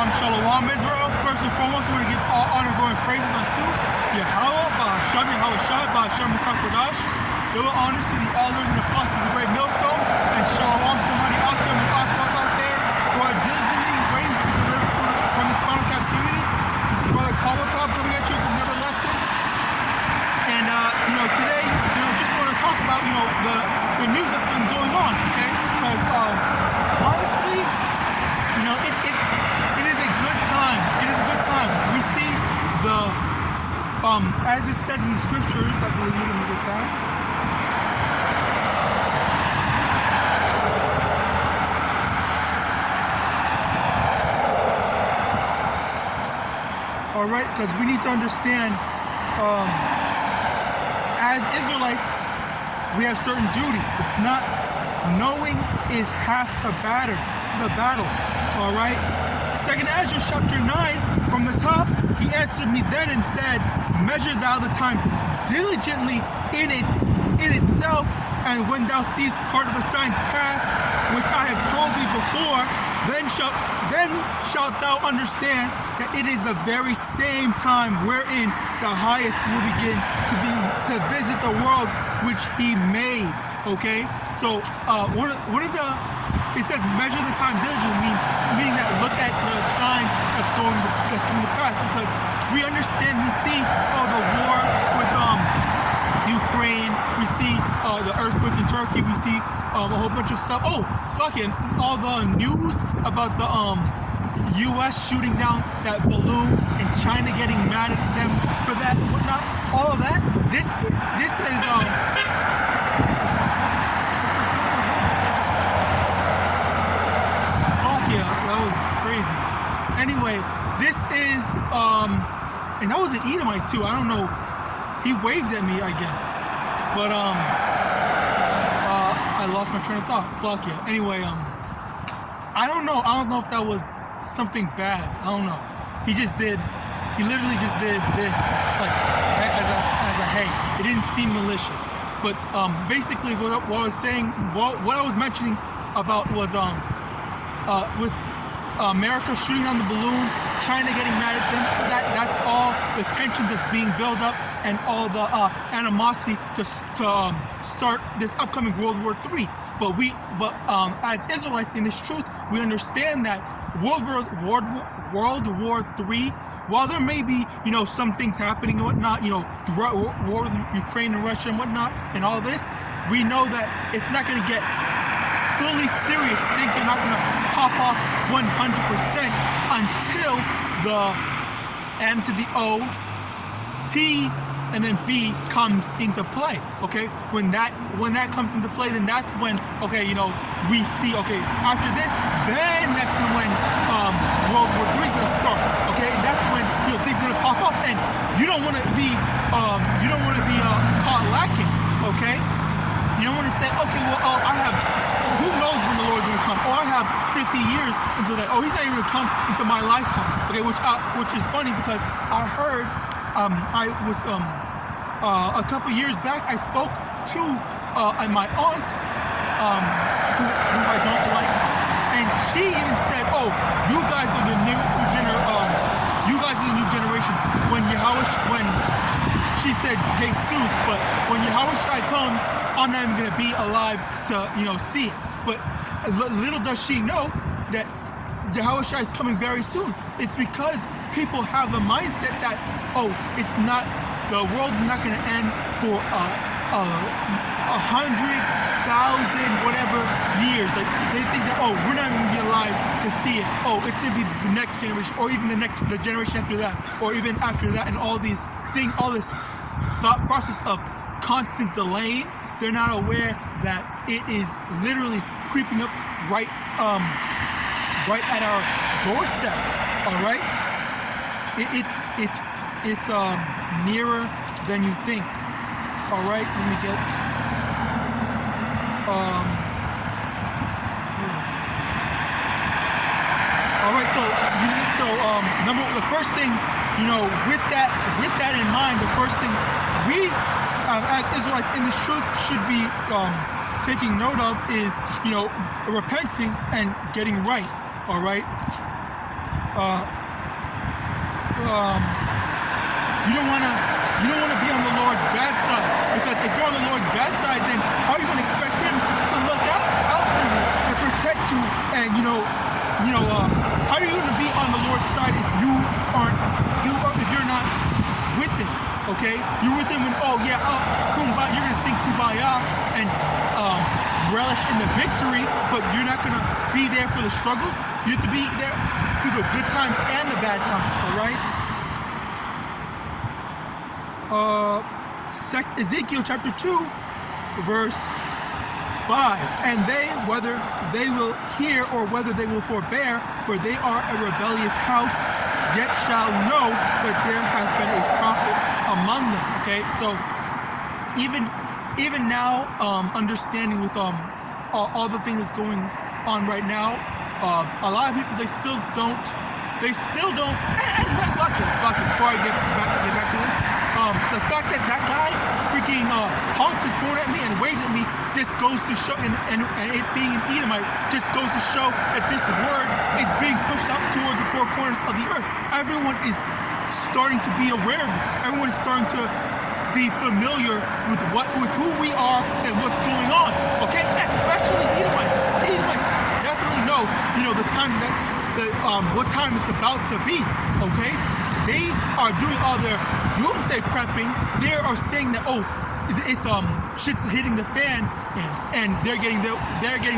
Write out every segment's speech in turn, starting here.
Shalom Israel. First and foremost, I want to give all honor, glory, and praises unto YAHAWAH, YAHAWASHI, double honors to the elders and apostles of Great Millstone, and Shalom to mighty Akim and Akhwat out there who are diligently waiting to be delivered from this final captivity. This is Brother Kawakab coming at you with another lesson. And today, just want to talk about the news that's been going on, okay? Because honestly, it is a good time. It is a good time. We see as it says in the scriptures, I believe. Let me get that. All right, because we need to understand, as Israelites, we have certain duties. It's not knowing is half the battle. All right. 2nd Ezra chapter 9, from the top, he answered me then and said, measure thou the time diligently in itself, and when thou seest part of the signs pass, which I have told thee before, then shalt thou understand that it is the very same time wherein the highest will begin to visit the world which he made. Okay, so it says measure the time diligently, meaning that look at the signs that's coming to pass, because we understand, we see the war with Ukraine, we see the earthquake in Turkey, we see a whole bunch of stuff. Oh, Slaki, and all the news about the U.S. shooting down that balloon and China getting mad at them for that and whatnot. All of that. This is yeah, that was crazy. Anyway, this is and that was an Edomite too. I don't know. He waved at me, I guess. But I lost my train of thought. Slakia. Anyway, I don't know. I don't know if that was something bad. I don't know. He literally just did this, like as a hey. It didn't seem malicious. But basically what I was saying, what I was mentioning about was with America shooting down the balloon, China getting mad at them, that's all the tension that's being built up and all the animosity to start this upcoming World War III. But as Israelites in this truth, we understand that World War III, while there may be some things happening and whatnot, the war with Ukraine and Russia and whatnot, and all this, we know that it's not going to get fully serious. Things are not going to pop off 100% until the M to the O, T, and then B comes into play. Okay, when that comes into play, then that's when we see after this, then that's when World War III is going to start. Okay, and that's when things are going to pop off, and you don't want to be caught lacking. Okay, you don't want to say I have. Who knows when the Lord's going to come? I have 50 years until that. He's not even going to come into my lifetime. Okay, which is funny because I heard, I was a couple years back, I spoke to my aunt, who I don't like, and she even said, you guys are the new generations. When she said Jesus, but when Yahawashi comes, I'm not even going to be alive to see it. But little does she know that Yahawashi is coming very soon. It's because people have the mindset that the world's not going to end for 100,000 whatever years. Like they think that we're not even going to be alive to see it. It's going to be the next generation, or even the generation after that, or even after that, and all this thought process of constant delaying. They're not aware that it is literally creeping up right at our doorstep. All right, it's nearer than you think. All right, let me get all right, so the first thing, with that in mind, the first thing we as Israelites in this truth should be taking note of is repenting and getting right. All right, you don't want to be on the Lord's bad side, because if you're on the Lord's bad side, then how are you going to expect Him to look out for you and protect you? And how are you going to be on the Lord's side if you aren't, if you're not with Him? Okay, you're with Him when kumbaya, you're going to sing kumbaya and relish in the victory, but you're not going to be there for the struggles. You have to be there through the good times and the bad times. All right. Ezekiel chapter 2, verse 5. And they, whether they will hear or whether they will forbear, for they are a rebellious house, yet shall know that there hath been a prophet among them. Okay, so even now, understanding with all the things that's going on right now, a lot of people they still don't. Before I get back to this. The fact that guy freaking honked his horn at me and waved at me just goes to show, and it being an Edomite just goes to show that this word is being pushed out towards the four corners of the earth. Everyone is starting to be aware of it. Everyone is starting to be familiar with who we are and what's going on. Okay, especially Edomites. Edomites definitely know, the time what time it's about to be. Okay. They are doing all their doomsday prepping. They are saying that it's shit's hitting the fan, and they're getting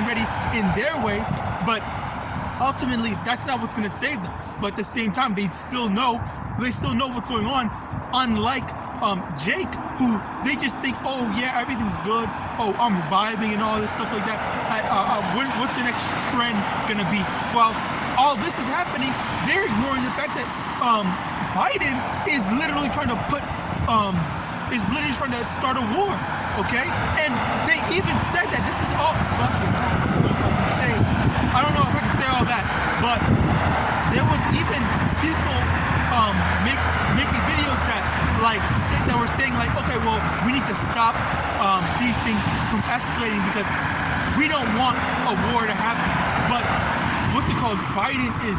ready in their way. But ultimately, that's not what's going to save them. But at the same time, they still know what's going on. Unlike Jake, who they just think, everything's good. I'm reviving and all this stuff like that. What's the next trend going to be? Well, all this is happening. They're ignoring the fact that Biden is literally trying to start a war, okay? And they even said that this is all I don't know if I can say all that, but there was even people making videos that were saying okay, well, we need to stop these things from escalating because we don't want a war to happen. But Biden is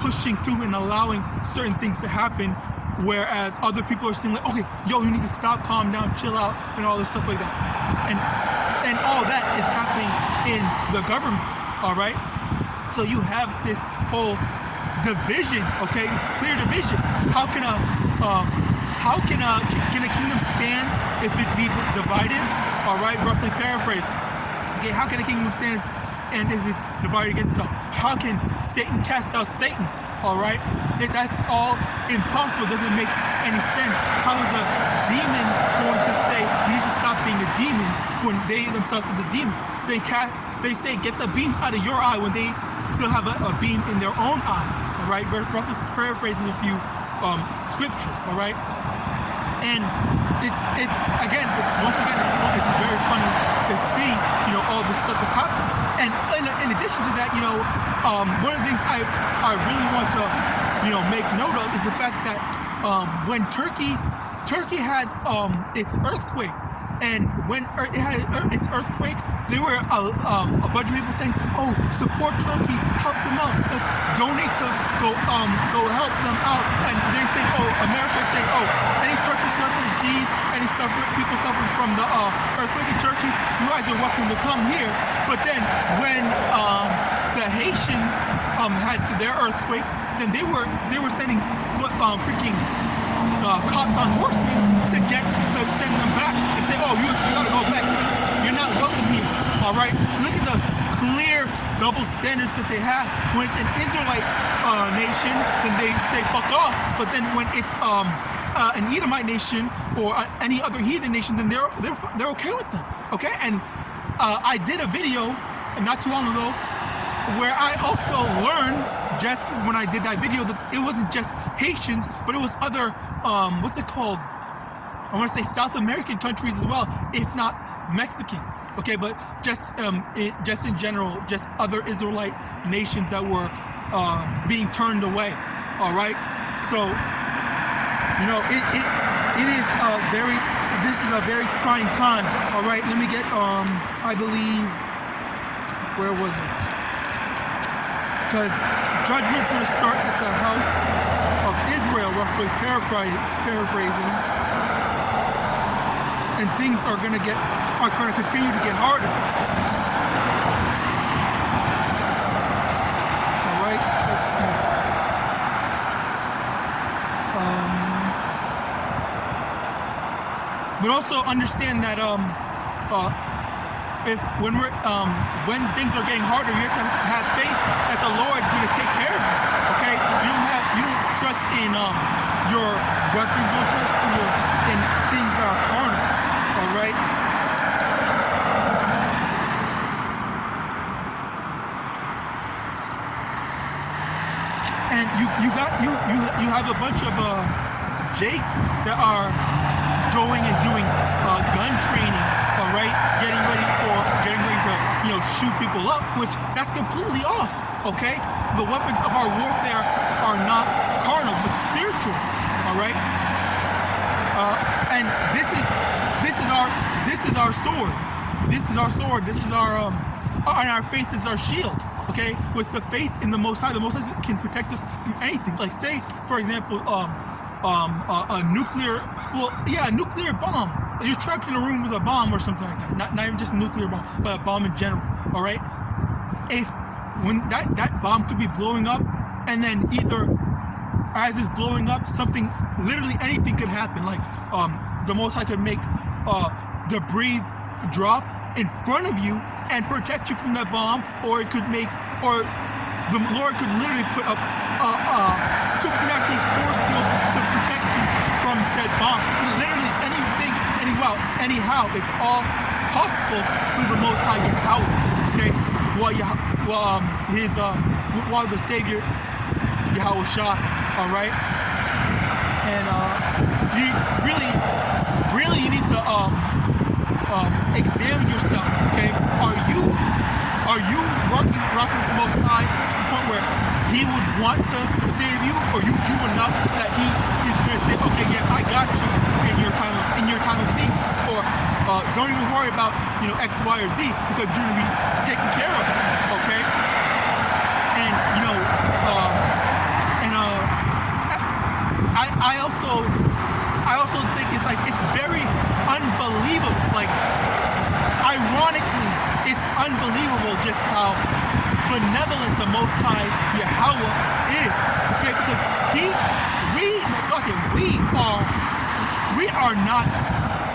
pushing through and allowing certain things to happen, whereas other people are saying okay, you need to stop, calm down, chill out, and all this stuff like that. And all that is happening in the government. All right. So you have this whole division. Okay, it's clear division. How can a kingdom stand if it be divided? All right, roughly paraphrasing. Okay, how can a kingdom stand and is it divided against itself? How can Satan cast out Satan? All right, that's all impossible. It doesn't make any sense. How is a demon going to say you need to stop being a demon when they themselves are the demon? They say get the beam out of your eye when they still have a beam in their own eye. All right, roughly paraphrasing a few scriptures. All right, and it's very funny to see all this stuff that's happening. And in addition to that, one of the things I really want to make note of is the fact that when Turkey had its earthquake, and when it had its earthquake, there were a bunch of people saying, support Turkey, help them out, let's donate to go help them out. And they say, America is saying, any Turkish refugees, any people suffering from the earthquake in Turkey, you guys are welcome to come here. But then when the Haitians had their earthquakes, then they were sending freaking cops on horsemen to send them back and say, you gotta go back. You're not welcome here. All right. Look at the clear double standards that they have. When it's an Israelite nation, then they say fuck off. But then when it's an Edomite nation or any other heathen nation, then they're okay with them. Okay. And I did a video not too long ago where I also learned, just when I did that video, that it wasn't just Haitians, but it was other what's it called? I want to say South American countries as well, if not Mexicans. Okay, but just in general, just other Israelite nations that were being turned away. All right, so it is this is a very trying time. All right, let me get I believe, where was it? because judgment's going to start at the house of Israel, roughly paraphrasing, and things are going to continue to get harder. All right, let's see. But also understand that when things are getting harder, you have to have faith that the Lord's going to take care of you. Okay, you don't trust in your weapons, you don't trust in things that are carnal. All right. And you have a bunch of Jakes that are going and doing gun training, all right, getting ready to shoot people up, which that's completely off. Okay, the weapons of our warfare are not carnal but spiritual. All right, and this is our sword. This is our sword. This is our and our faith is our shield. Okay, with the faith in the Most High can protect us from anything. Like, say, for example, a nuclear bomb. You're trapped in a room with a bomb or something like that. Not even just a nuclear bomb, but a bomb in general. All right. When that bomb could be blowing up, and then either as it's blowing up, literally anything could happen. Like the Most High could make debris drop in front of you and protect you from that bomb, or the Lord could literally put up a supernatural force field to protect you from said bomb. Literally anyhow, it's all possible through the Most High Yahawadah. Okay, while the Savior YAHAWASHI. All right, and you really you need to examine yourself. Okay, are you rocking with the Most High to the point where He would want to save you, or you do enough that He's going to say, okay, yeah, I got you in your time of need, or don't even worry about X, Y, or Z, because you're going to be taken care of. Okay, and I also think it's very unbelievable. Like, ironically, it's unbelievable just how benevolent the Most High Yahawadah is. Okay, because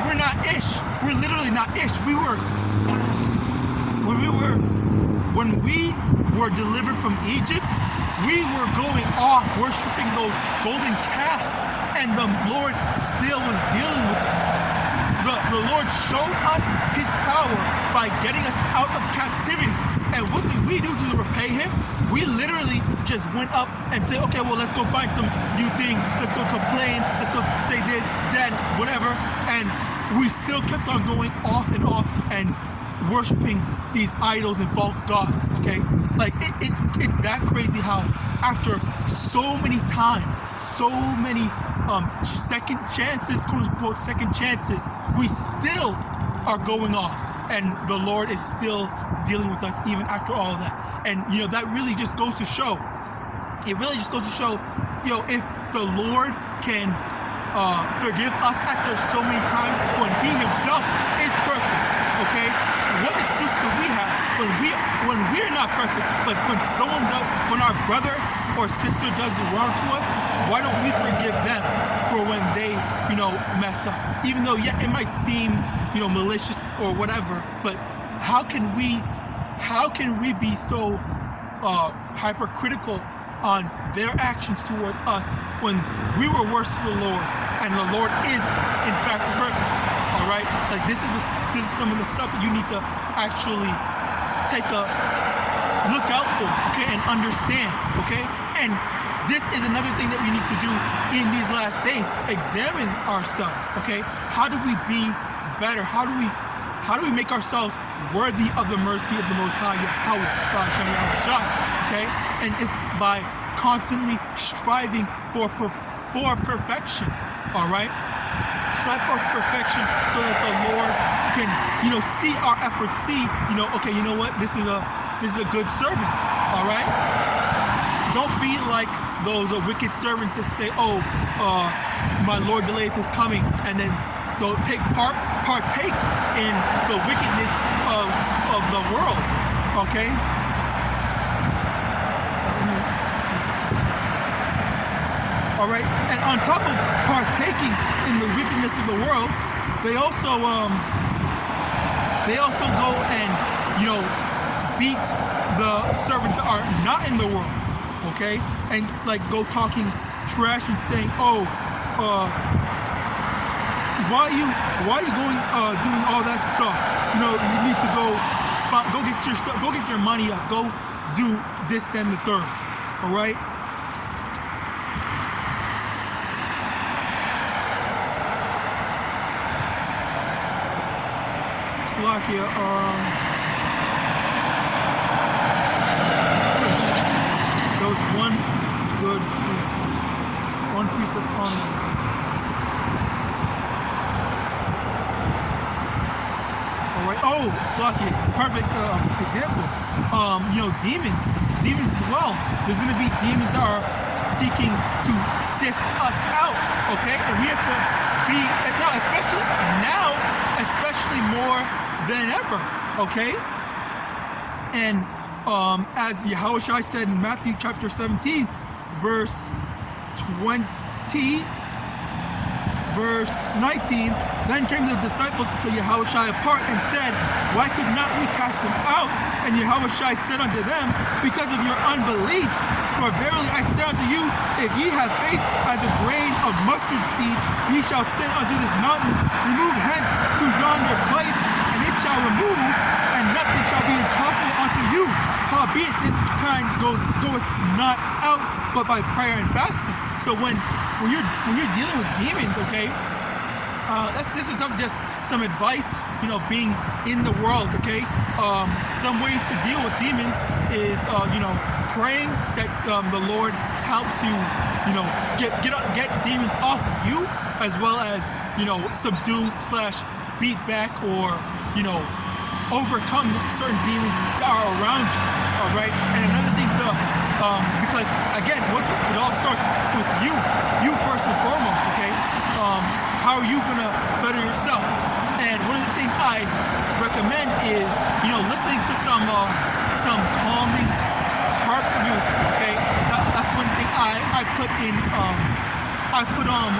we're not ish. We're literally not ish. When we were delivered from Egypt, we were going off worshiping those golden calves, and the Lord still was dealing with us. The Lord showed us His power by getting us out of captivity. And what did we do to repay Him? We literally just went up and said, okay, well, let's go find some new things. Let's go complain. Let's go say this, that, whatever. And we still kept on going off and worshiping these idols and false gods. Okay, like it's that crazy how after so many times, so many second chances, quote unquote second chances, we still are going off, and the Lord is still dealing with us even after all of that. And that really just goes to show. It really just goes to show, if the Lord can forgive us after so many times when He Himself is perfect. Okay, what excuse do we have when we're not perfect? But when our brother or sister does wrong to us, why don't we forgive them for when they mess up? Even though it might seem malicious or whatever, but how can we be so hypercritical on their actions towards us when we were worse to the Lord, and the Lord is in fact perfect? All right, like this is some of the stuff that you need to actually take a look out for, okay, and understand, okay? And this is another thing that we need to do in these last days: examine ourselves, okay? How do we be better? How do we make ourselves worthy of the mercy of the Most High Yahawadah, okay? And it's by constantly striving for perfection, all right? Strive for perfection so that the Lord can, see our efforts, see, okay, you know what? This is a good servant, all right? don't be like those wicked servants that say, oh, my Lord delayeth his coming, and then they'll partake in the wickedness of the world. Okay? All right, and on top of partaking in the wickedness of the world, they also go and, you know, beat the servants that are not in the world, okay? And like go talking trash and saying, oh, why are you going doing all that stuff? You know, you need to go get your money up, go do this, then the third. All right. Slovakia, there was one good precept. One precept on that. Alright, oh, Slovakia, perfect example. You know, demons as well. There's gonna be demons that are seeking to sift us out, okay? And we have to be, especially more than ever, okay? And as YAHAWASHI said in Matthew chapter 17, verse 20, verse 19, then came the disciples to YAHAWASHI apart and said, why could not we cast them out? And YAHAWASHI said unto them, because of your unbelief. For verily I say unto you, if ye have faith as a grain of mustard seed, ye shall say unto this mountain, remove hence to yonder place, and it shall remove, and nothing shall be impossible unto you. Howbeit this kind goeth not out but by prayer and fasting. So when you're dealing with demons, okay, this is just some advice, you know, being in the world, okay. Some ways to deal with demons is, you know, praying that the Lord helps you, you know, get demons off of you, as well as, you know, subdue / beat back, or, you know, overcome certain demons that are around you. All right. And another thing to, because again, it all starts with you first and foremost. Okay. How are you gonna better yourself? And one of the things I recommend is, you know, listening to some calming harp music. Okay, that's one thing I put on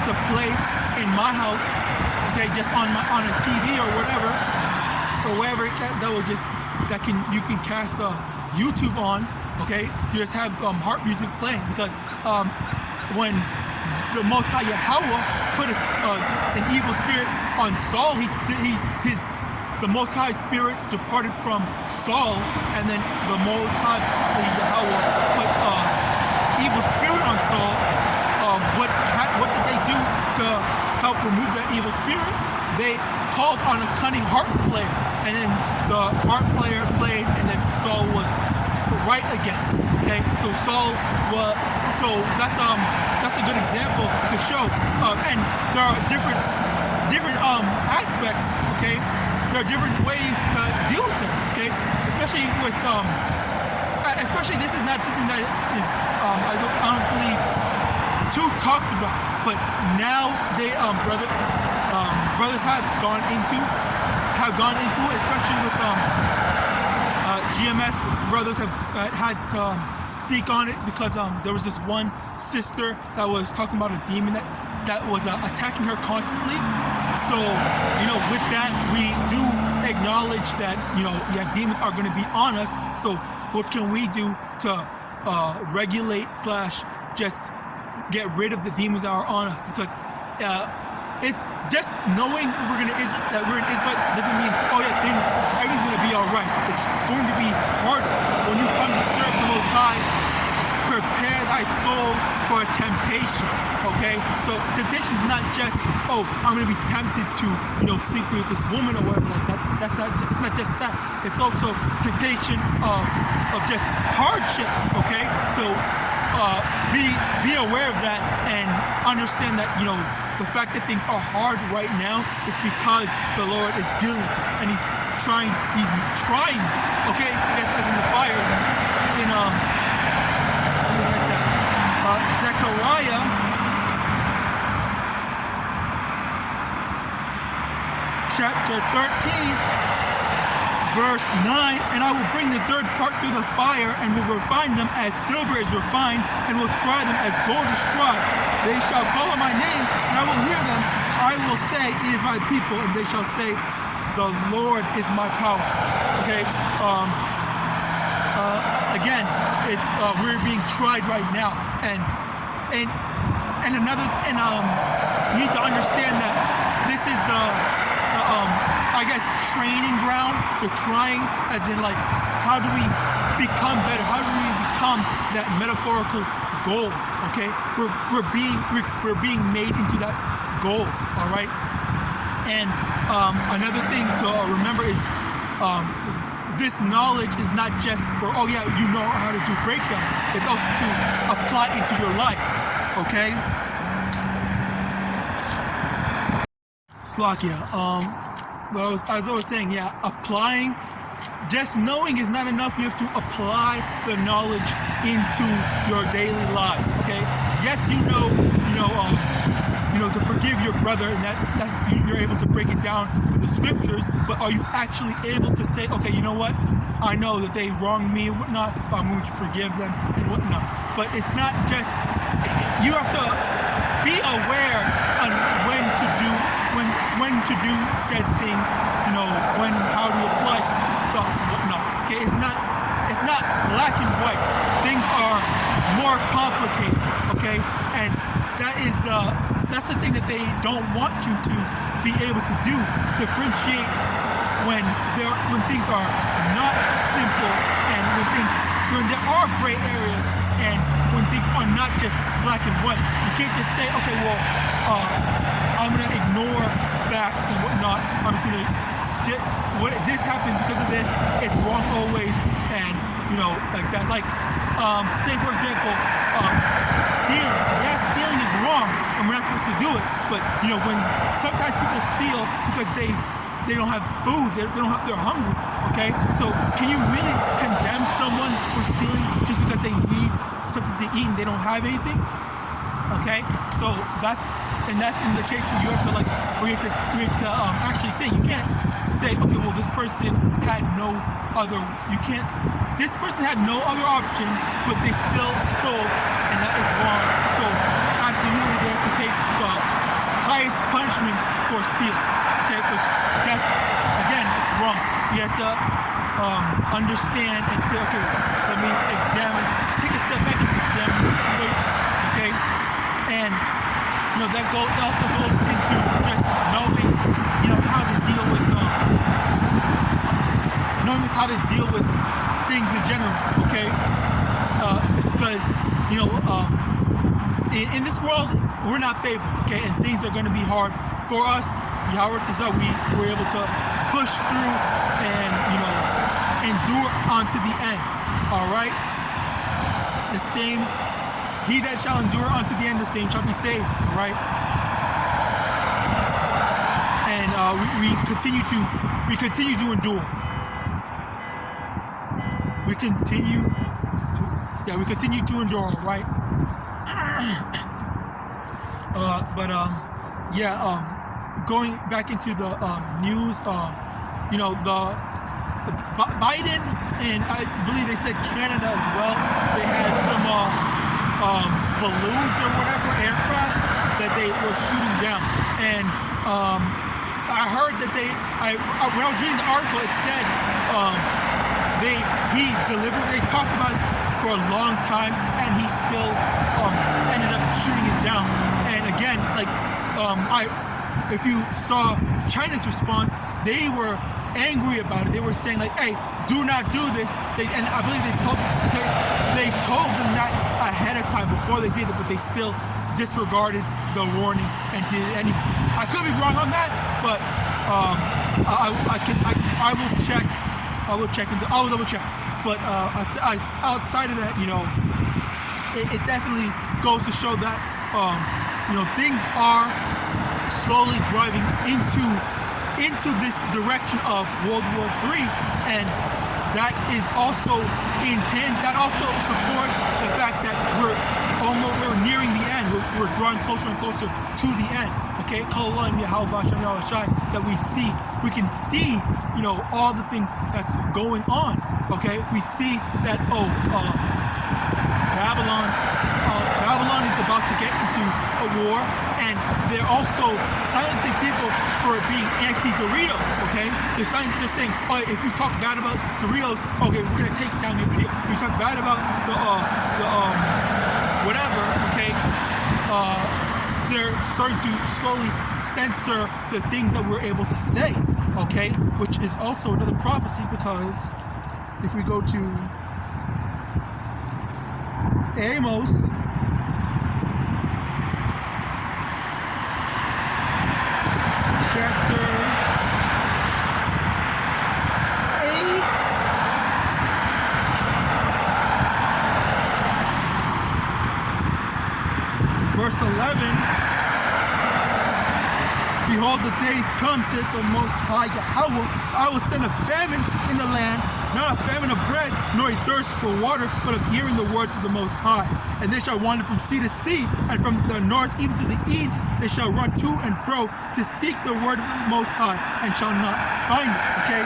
to play in my house. Okay, just on a TV or whatever, you can cast YouTube on. Okay, you just have harp music playing, because when the Most High Yahawah put an evil spirit on Saul, the Most High Spirit departed from Saul, and then the Most High Yahawah put evil spirit on Saul. What did they do to help remove that evil spirit? They called on a cunning harp player, and then the harp player played, and then Saul was right again. Okay, so that's a good example to show. And there are different aspects. Okay, there are different ways to deal with them. Okay, especially this is not something that is I don't believe too talked about, but now brothers have gone into it, especially with GMS brothers have had to speak on it, because there was this one sister that was talking about a demon that was attacking her constantly. So, you know, with that, we do acknowledge that, you know, yeah, demons are going to be on us. So what can we do to regulate / just get rid of the demons that are on us? Because it just knowing that we're in Israel doesn't mean, oh yeah, everything's going to be all right. It's going to be harder when you come to serve the Most High. Prepare thy soul for temptation. Okay, so temptation is not just, oh, I'm going to be tempted to, you know, sleep with this woman or whatever like that. It's not just that. It's also temptation of just hardships. Okay, so be aware of that, and understand that, you know, the fact that things are hard right now is because the Lord is dealing, and He's trying, okay, just as in the fires in chapter 13, verse 9, and I will bring the third part through the fire, and will refine them as silver is refined, and will try them as gold is tried. They shall call on my name, and I will hear them. I will say, it is my people, and they shall say, the Lord is my power. Okay, again, it's we're being tried right now, and you need to understand that this is the I guess training ground. The trying, as in like, how do we become better? How do we become that metaphorical gold? Okay, we're being made into that gold. All right, and another thing to remember is this knowledge is not just for, oh yeah, you know how to do breakdown. It's also to apply into your life. Okay. Slakia. As I was saying, yeah, applying, just knowing is not enough. You have to apply the knowledge into your daily lives. Okay. Yes, you know, to forgive your brother, and that you're able to break it down through the scriptures. But are you actually able to say, okay, you know what? I know that they wronged me and whatnot, but I'm going to forgive them and whatnot. But it's not just, you have to be aware on when to do said things, how to apply stuff and whatnot. Okay, it's not black and white. Things are more complicated. Okay, and that's the thing that they don't want you to be able to do. Differentiate when things are not simple, and when there are gray areas, and when things are not just black and white. You can't just say, okay, well, I'm gonna ignore facts and whatnot. I'm just gonna this happened because of this. It's wrong always, and like that. Like, say for example, stealing. Yeah, stealing is wrong, and we're not supposed to do it. But when sometimes people steal because they don't have food, they're hungry. Okay, so can you really condemn someone for stealing just because they need something to eat and they don't have anything? Okay, so that's in the case where you have to actually think. You can't say, okay, well, this person had no other option, but they still stole, and that is wrong. So absolutely they have to take the highest punishment for stealing. Okay, which it's wrong. You have to understand and say, okay, let me take a step back and examine the situation. Okay, and that also goes into just knowing how to deal with things in general. Okay, it's because in this world we're not favored. Okay, and things are going to be hard for us. YAHAWADAH, we were able to push through and endure onto the end. All right, the same. He that shall endure unto the end, the same shall be saved. All right, and we continue to endure. We continue to endure. Right. Going back into the news, Biden, and I believe they said Canada as well. They had some balloons or whatever, aircraft that they were shooting down. And I heard that when I was reading the article, it said they talked about it for a long time, and he still ended up shooting it down. And again, if you saw China's response, they were angry about it. They were saying like, "Hey, do not do this." And I believe they told them that ahead of time before they did it, but they still disregarded the warning and did it anyway. I could be wrong on that, but I will check. I will double check. But outside of that, it definitely goes to show that things are slowly driving into this direction of World War III, and that is also that also supports the fact that we're nearing the end. we're drawing closer and closer to the end. Okay, YAHAWASHI, that we can see, you know, all the things that's going on. Okay, we see that Babylon is about to get into a war, and they're also silencing people for being anti-Doritos. Okay, they're saying, oh, if you talk bad about Doritos, okay, we're gonna take down your video. If you talk bad about the whatever, okay, they're starting to slowly censor the things that we're able to say, okay, which is also another prophecy, because if we go to Amos chapter 8, verse 11, behold, the days come, saith the Most High Yahawah, I will send a famine in the land, not a famine of bread, nor a thirst for water, but of hearing the words of the Most High. And they shall wander from sea to sea, and from the north even to the east, they shall run to and fro to seek the word of the Most High, and shall not find it. Okay?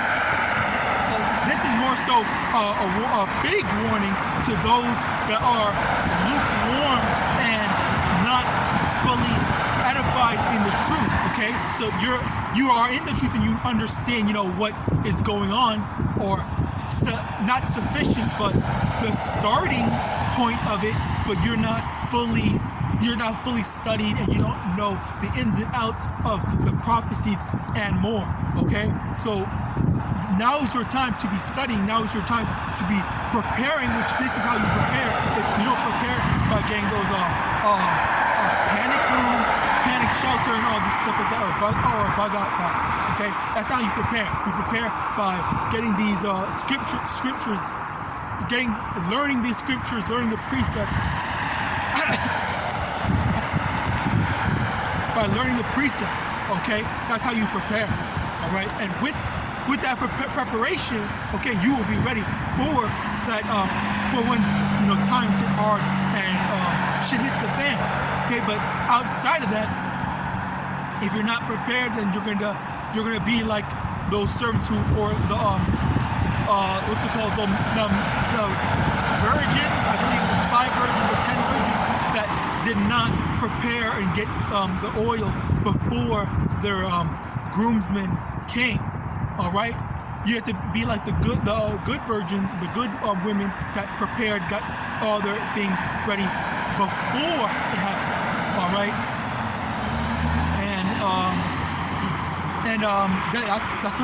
So this is more so a big warning to those that are lukewarm and not fully edified in the truth. Okay? So you are in the truth and you understand, you know, what is going on, or not sufficient, but the starting point of it, but you're not fully studied, and you don't know the ins and outs of the prophecies and more. Okay, so now is your time to be studying. Now is your time to be preparing, which this is how you prepare. If you don't prepare by getting those panic room, panic shelter, and all this stuff like that, or bug out bag. Okay, that's how you prepare. You prepare by getting these scriptures, learning these scriptures, learning the precepts. By learning the precepts, okay, that's how you prepare. All right, and with that preparation, okay, you will be ready for that. For when, you know, times get hard and shit hits the fan. Okay, but outside of that, if you're not prepared, then you're gonna be like those servants who, or the what's it called, the virgins, I believe the 5 virgins or 10 virgins that did not prepare and get the oil before their groomsmen came. All right, you have to be like the good virgins, the good women that prepared, got all their things ready before it happened. All right, that's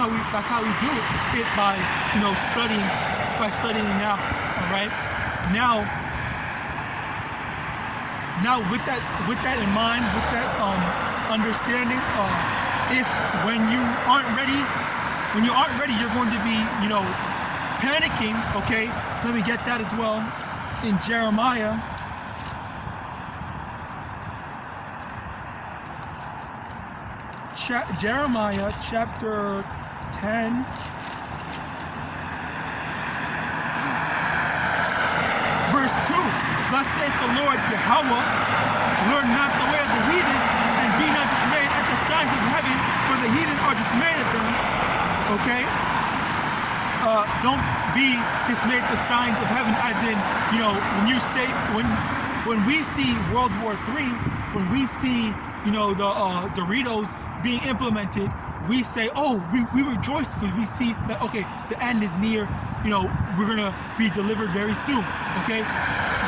how we do it by, you know, studying now. All right, now with that in mind, with that understanding, if when you aren't ready, you're going to be, you know, panicking. Okay, let me get that as well in Jeremiah. Jeremiah chapter 10. Verse 2. Thus saith the Lord Yahawah, learn not the way of the heathen, and be not dismayed at the signs of heaven, for the heathen are dismayed at them. Okay? Don't be dismayed at the signs of heaven, as in, you know, when you say, when we see World War III, when we see, you know, the Doritos being implemented, we say, oh, we rejoice because we see that, okay, the end is near, you know, we're gonna be delivered very soon. Okay,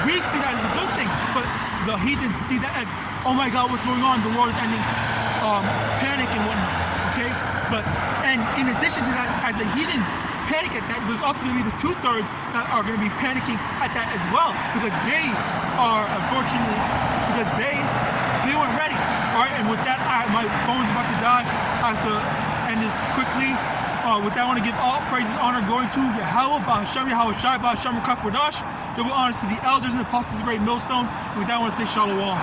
we see that as a good thing, but the heathens see that as, oh my God, what's going on? The world is ending, panic and whatnot. Okay, and in addition to that, as the heathens panic at that, there's also going to be the 2/3 that are going to be panicking at that as well, because they are, unfortunately, because they weren't ready. All right, and with that, my phone's about to die. I have to end this quickly. With that, I want to give all praises, honor, glory to Yahawah, Bahasham, YAHAWASHI, Bahasham, Rakak Radash. Double honors to the elders and apostles of the great millstone. And with that, I want to say Shalom.